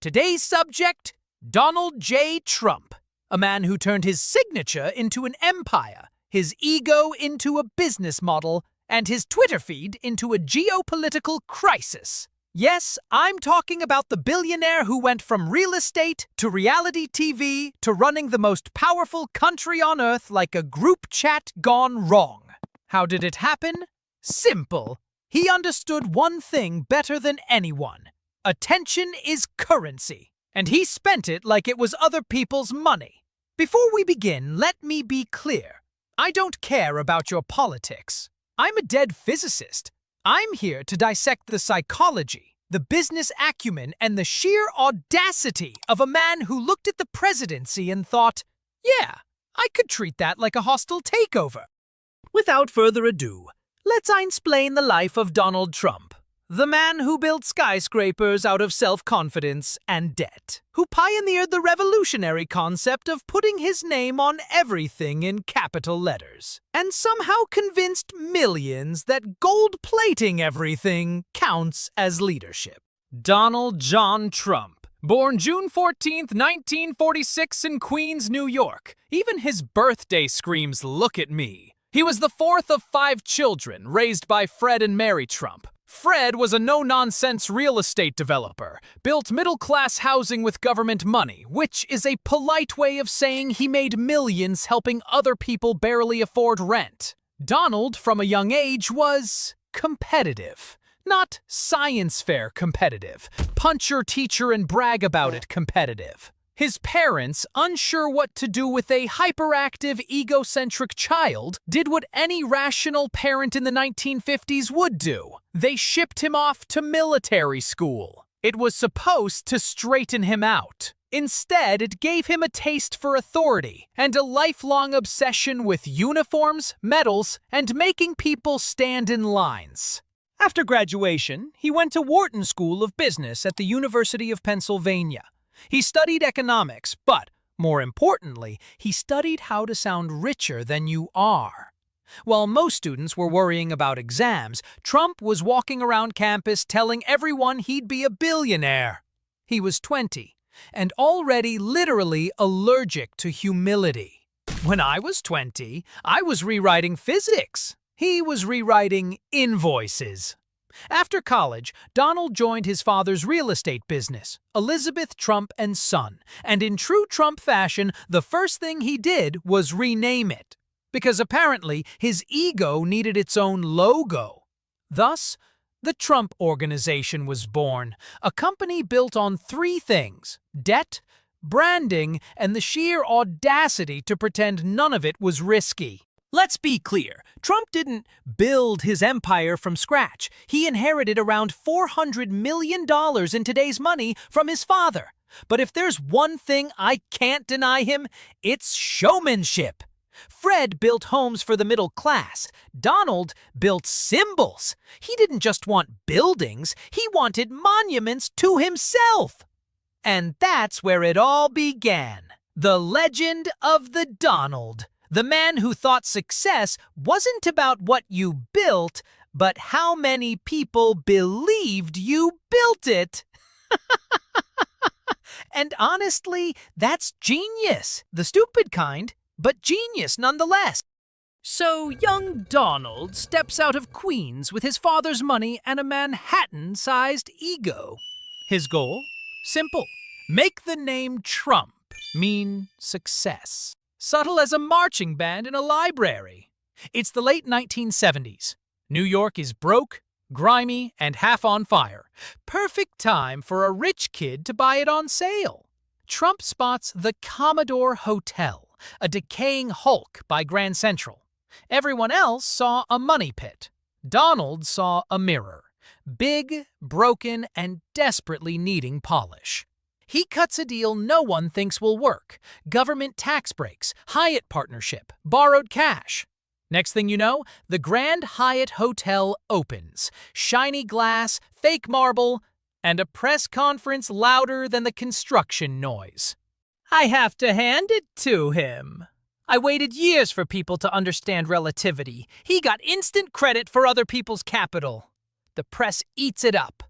Today's subject, Donald J. Trump, a man who turned his signature into an empire, his ego into a business model, and his Twitter feed into a geopolitical crisis. Yes, I'm talking about the billionaire who went from real estate to reality TV to running the most powerful country on earth like a group chat gone wrong. How did it happen? Simple. He understood one thing better than anyone. Attention is currency, and he spent it like it was other people's money. Before we begin, let me be clear. I don't care about your politics. I'm a dead physicist. I'm here to dissect the psychology, the business acumen, and the sheer audacity of a man who looked at the presidency and thought, yeah, I could treat that like a hostile takeover. Without further ado, let's Einsplain the life of Donald Trump, the man who built skyscrapers out of self-confidence and debt, who pioneered the revolutionary concept of putting his name on everything in capital letters, and somehow convinced millions that gold-plating everything counts as leadership. Donald John Trump, born June 14th, 1946 in Queens, New York. Even his birthday screams, "Look at me." He was the fourth of 5 children raised by Fred and Mary Trump. Fred was a no-nonsense real estate developer, built middle-class housing with government money, which is a polite way of saying he made millions helping other people barely afford rent. Donald, from a young age, was competitive. Not science fair competitive, punch your teacher and brag about it competitive. His parents, unsure what to do with a hyperactive, egocentric child, did what any rational parent in the 1950s would do. They shipped him off to military school. It was supposed to straighten him out. Instead, it gave him a taste for authority and a lifelong obsession with uniforms, medals, and making people stand in lines. After graduation, he went to Wharton School of Business at the University of Pennsylvania. He studied economics, but, more importantly, he studied how to sound richer than you are. While most students were worrying about exams, Trump was walking around campus telling everyone he'd be a billionaire. He was 20, and already literally allergic to humility. When I was 20, I was rewriting physics. He was rewriting invoices. After college, Donald joined his father's real estate business, Elizabeth Trump and Son, and in true Trump fashion, the first thing he did was rename it, because apparently his ego needed its own logo. Thus, the Trump Organization was born, a company built on 3 things: debt, branding, and the sheer audacity to pretend none of it was risky. Let's be clear, Trump didn't build his empire from scratch. He inherited around $400 million in today's money from his father. But if there's one thing I can't deny him, it's showmanship. Fred built homes for the middle class. Donald built symbols. He didn't just want buildings, he wanted monuments to himself. And that's where it all began. The legend of the Donald. The man who thought success wasn't about what you built, but how many people believed you built it. And honestly, that's genius. The stupid kind, but genius nonetheless. So young Donald steps out of Queens with his father's money and a Manhattan-sized ego. His goal? Simple. Make the name Trump mean success. Subtle as a marching band in a library. It's the late 1970s. New York is broke, grimy, and half on fire. Perfect time for a rich kid to buy it on sale. Trump spots the Commodore Hotel, a decaying hulk by Grand Central. Everyone else saw a money pit. Donald saw a mirror. Big, broken, and desperately needing polish. He cuts a deal no one thinks will work. Government tax breaks, Hyatt partnership, borrowed cash. Next thing you know, the Grand Hyatt Hotel opens. Shiny glass, fake marble, and a press conference louder than the construction noise. I have to hand it to him. I waited years for people to understand relativity. He got instant credit for other people's capital. The press eats it up.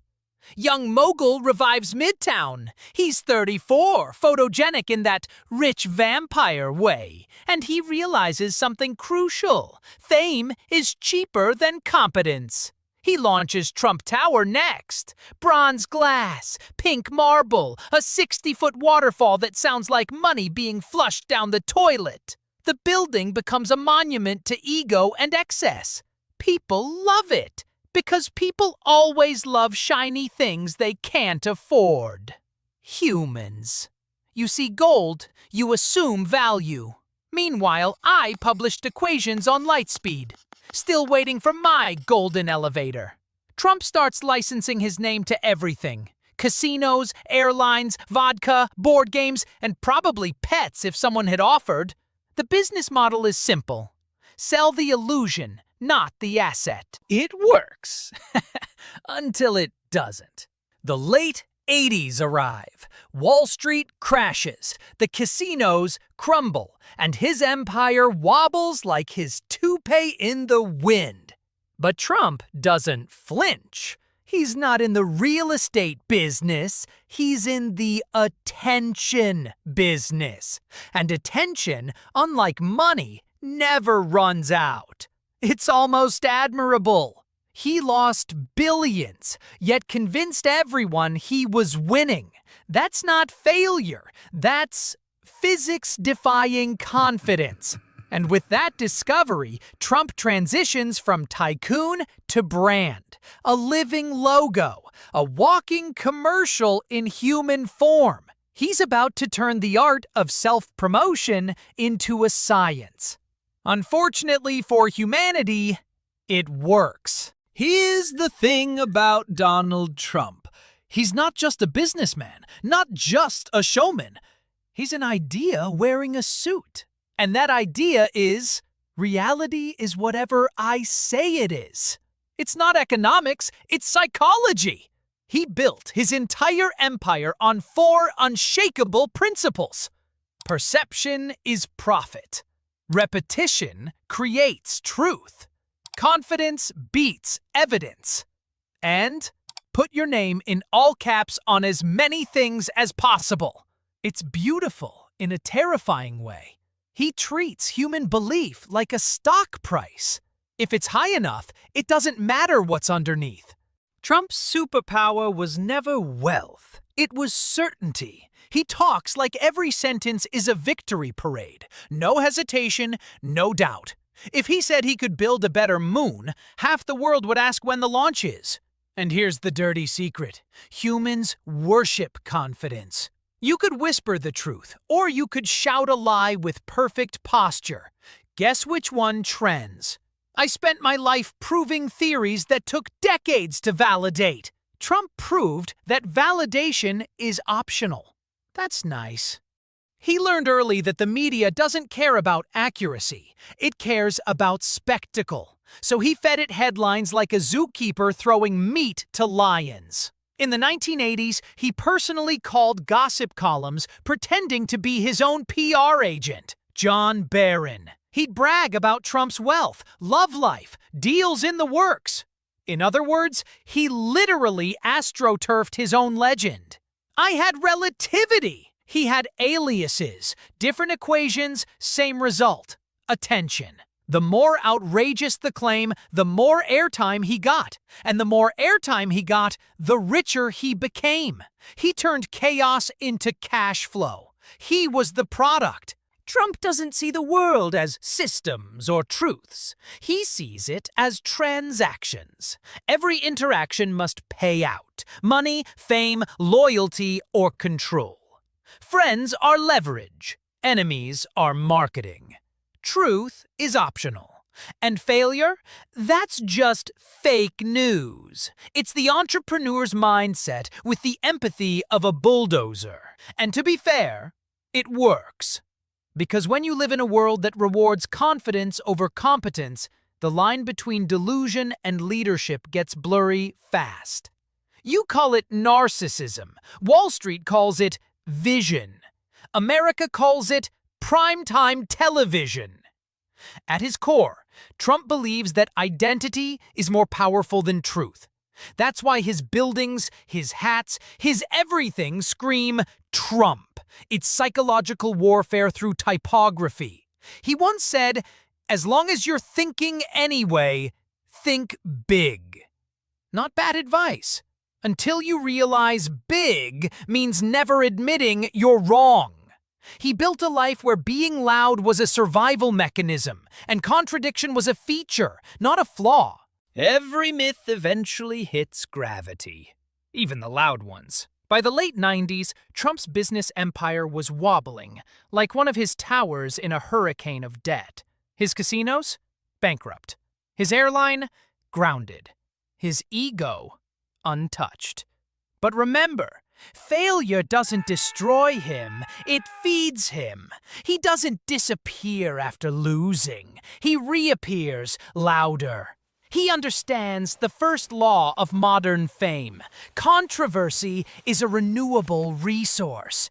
Young mogul revives Midtown. He's 34, photogenic in that rich vampire way. And he realizes something crucial. Fame is cheaper than competence. He launches Trump Tower next. Bronze glass, pink marble, a 60-foot waterfall that sounds like money being flushed down the toilet. The building becomes a monument to ego and excess. People love it, because people always love shiny things they can't afford. Humans. You see gold, you assume value. Meanwhile, I published equations on light speed. Still waiting for my golden elevator. Trump starts licensing his name to everything. Casinos, airlines, vodka, board games, and probably pets if someone had offered. The business model is simple. Sell the illusion, not the asset. It works. Until it doesn't. The late 80s arrive. Wall Street crashes. The casinos crumble. And his empire wobbles like his toupee in the wind. But Trump doesn't flinch. He's not in the real estate business. He's in the attention business. And attention, unlike money, never runs out. It's almost admirable. He lost billions, yet convinced everyone he was winning. That's not failure. That's physics-defying confidence. And with that discovery, Trump transitions from tycoon to brand, a living logo, a walking commercial in human form. He's about to turn the art of self-promotion into a science. Unfortunately for humanity, it works. Here's the thing about Donald Trump. He's not just a businessman, not just a showman. He's an idea wearing a suit. And that idea is, reality is whatever I say it is. It's not economics, it's psychology. He built his entire empire on 4 unshakable principles. Perception is profit. Repetition creates truth. Confidence beats evidence. And put your name in all caps on as many things as possible. It's beautiful in a terrifying way. He treats human belief like a stock price. If it's high enough, it doesn't matter what's underneath. Trump's superpower was never wealth. It was certainty. He talks like every sentence is a victory parade. No hesitation, no doubt. If he said he could build a better moon, half the world would ask when the launch is. And here's the dirty secret. Humans worship confidence. You could whisper the truth, or you could shout a lie with perfect posture. Guess which one trends? I spent my life proving theories that took decades to validate. Trump proved that validation is optional. That's nice. He learned early that the media doesn't care about accuracy. It cares about spectacle. So he fed it headlines like a zookeeper throwing meat to lions. In the 1980s, he personally called gossip columns pretending to be his own PR agent, John Barron. He'd brag about Trump's wealth, love life, deals in the works. In other words, he literally astroturfed his own legend. I had relativity. He had aliases, different equations, same result. Attention. The more outrageous the claim, the more airtime he got. And the more airtime he got, the richer he became. He turned chaos into cash flow. He was the product. Trump doesn't see the world as systems or truths. He sees it as transactions. Every interaction must pay out. Money, fame, loyalty, or control. Friends are leverage. Enemies are marketing. Truth is optional. And failure? That's just fake news. It's the entrepreneur's mindset with the empathy of a bulldozer. And to be fair, it works. Because when you live in a world that rewards confidence over competence, the line between delusion and leadership gets blurry fast. You call it narcissism. Wall Street calls it vision. America calls it primetime television. At his core, Trump believes that identity is more powerful than truth. That's why his buildings, his hats, his everything scream Trump. It's psychological warfare through typography. He once said, "As long as you're thinking anyway, think big." Not bad advice. Until you realize big means never admitting you're wrong. He built a life where being loud was a survival mechanism, and contradiction was a feature, not a flaw. Every myth eventually hits gravity, even the loud ones. By the late 90s, Trump's business empire was wobbling, like one of his towers in a hurricane of debt. His casinos? Bankrupt. His airline? Grounded. His ego? Untouched. But remember, failure doesn't destroy him, it feeds him. He doesn't disappear after losing. He reappears louder. He understands the first law of modern fame. Controversy is a renewable resource.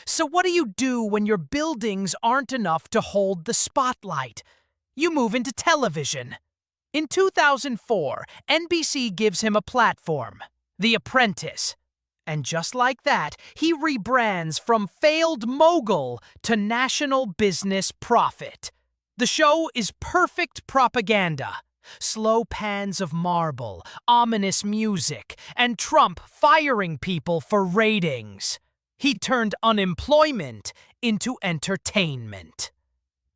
So what do you do when your buildings aren't enough to hold the spotlight? You move into television. In 2004, NBC gives him a platform, The Apprentice. And just like that, he rebrands from failed mogul to national business prophet. The show is perfect propaganda. Slow pans of marble, ominous music, and Trump firing people for ratings. He turned unemployment into entertainment.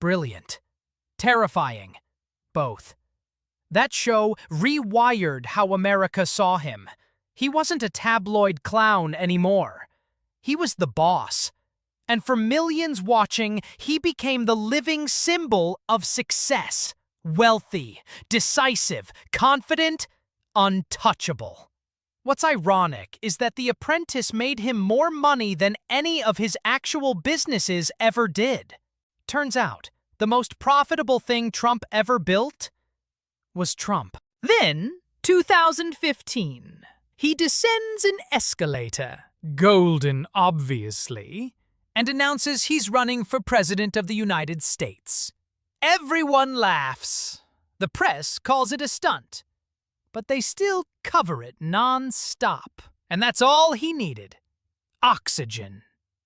Brilliant. Terrifying. Both. That show rewired how America saw him. He wasn't a tabloid clown anymore. He was the boss. And for millions watching, he became the living symbol of success. Wealthy, decisive, confident, untouchable. What's ironic is that The Apprentice made him more money than any of his actual businesses ever did. Turns out, the most profitable thing Trump ever built was Trump. Then, 2015, he descends an escalator, golden obviously, and announces he's running for President of the United States. Everyone laughs. The press calls it a stunt. But they still cover it non-stop. And that's all he needed. Oxygen.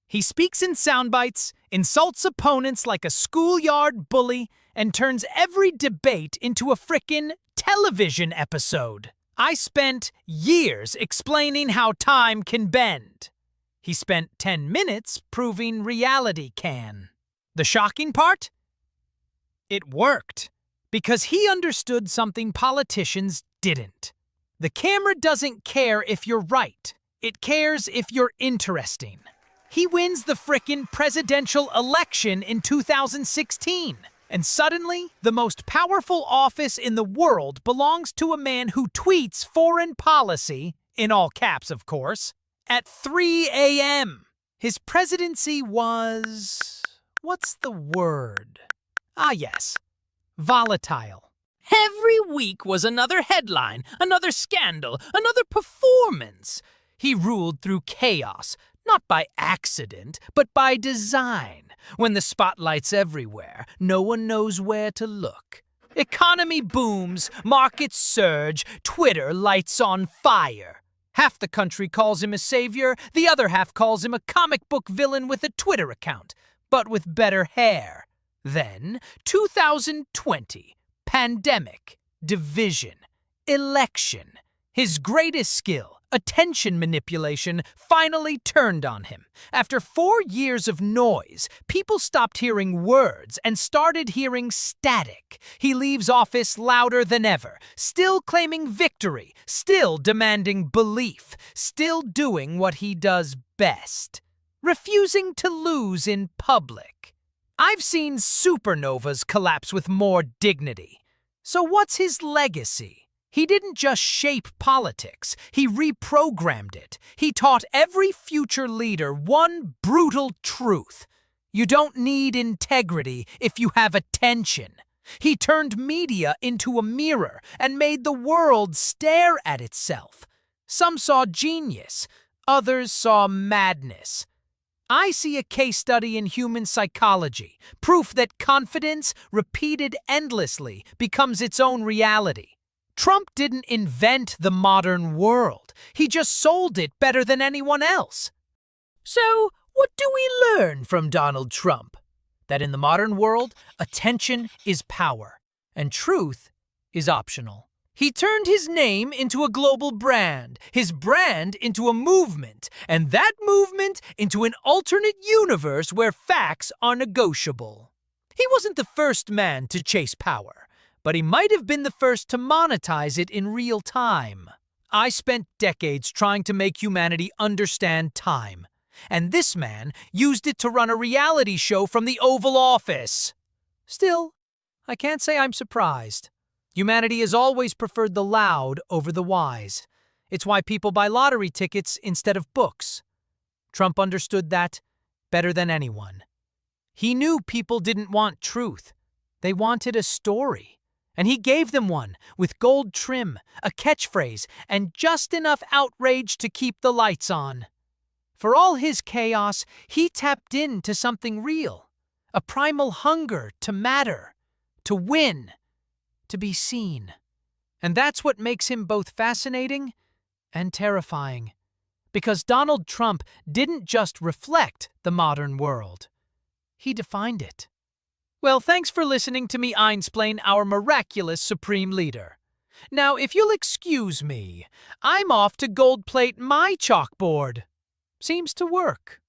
He speaks in soundbites, insults opponents like a schoolyard bully, and turns every debate into a frickin' television episode. I spent years explaining how time can bend. He spent 10 minutes proving reality can. The shocking part? It worked, because he understood something politicians didn't. The camera doesn't care if you're right. It cares if you're interesting. He wins the frickin' presidential election in 2016. And suddenly, the most powerful office in the world belongs to a man who tweets foreign policy, in all caps of course, at 3 a.m. His presidency was... what's the word? Ah, yes. Volatile. Every week was another headline, another scandal, another performance. He ruled through chaos, not by accident, but by design. When the spotlight's everywhere, no one knows where to look. Economy booms, markets surge, Twitter lights on fire. Half the country calls him a savior, the other half calls him a comic book villain with a Twitter account, but with better hair. Then, 2020, pandemic, division, election. His greatest skill, attention manipulation, finally turned on him. After 4 years of noise, people stopped hearing words and started hearing static. He leaves office louder than ever, still claiming victory, still demanding belief, still doing what he does best, refusing to lose in public. I've seen supernovas collapse with more dignity. So what's his legacy? He didn't just shape politics, he reprogrammed it. He taught every future leader one brutal truth. You don't need integrity if you have attention. He turned media into a mirror and made the world stare at itself. Some saw genius, others saw madness. I see a case study in human psychology, proof that confidence, repeated endlessly, becomes its own reality. Trump didn't invent the modern world. He just sold it better than anyone else. So, what do we learn from Donald Trump? That in the modern world, attention is power, and truth is optional. He turned his name into a global brand, his brand into a movement, and that movement into an alternate universe where facts are negotiable. He wasn't the first man to chase power, but he might have been the first to monetize it in real time. I spent decades trying to make humanity understand time, and this man used it to run a reality show from the Oval Office. Still, I can't say I'm surprised. Humanity has always preferred the loud over the wise. It's why people buy lottery tickets instead of books. Trump understood that better than anyone. He knew people didn't want truth. They wanted a story. And he gave them one, with gold trim, a catchphrase, and just enough outrage to keep the lights on. For all his chaos, he tapped into something real. A primal hunger to matter, to win, to be seen. And that's what makes him both fascinating and terrifying. Because Donald Trump didn't just reflect the modern world. He defined it. Well, thanks for listening to me Einsplain our miraculous supreme leader. Now, if you'll excuse me, I'm off to gold plate my chalkboard. Seems to work.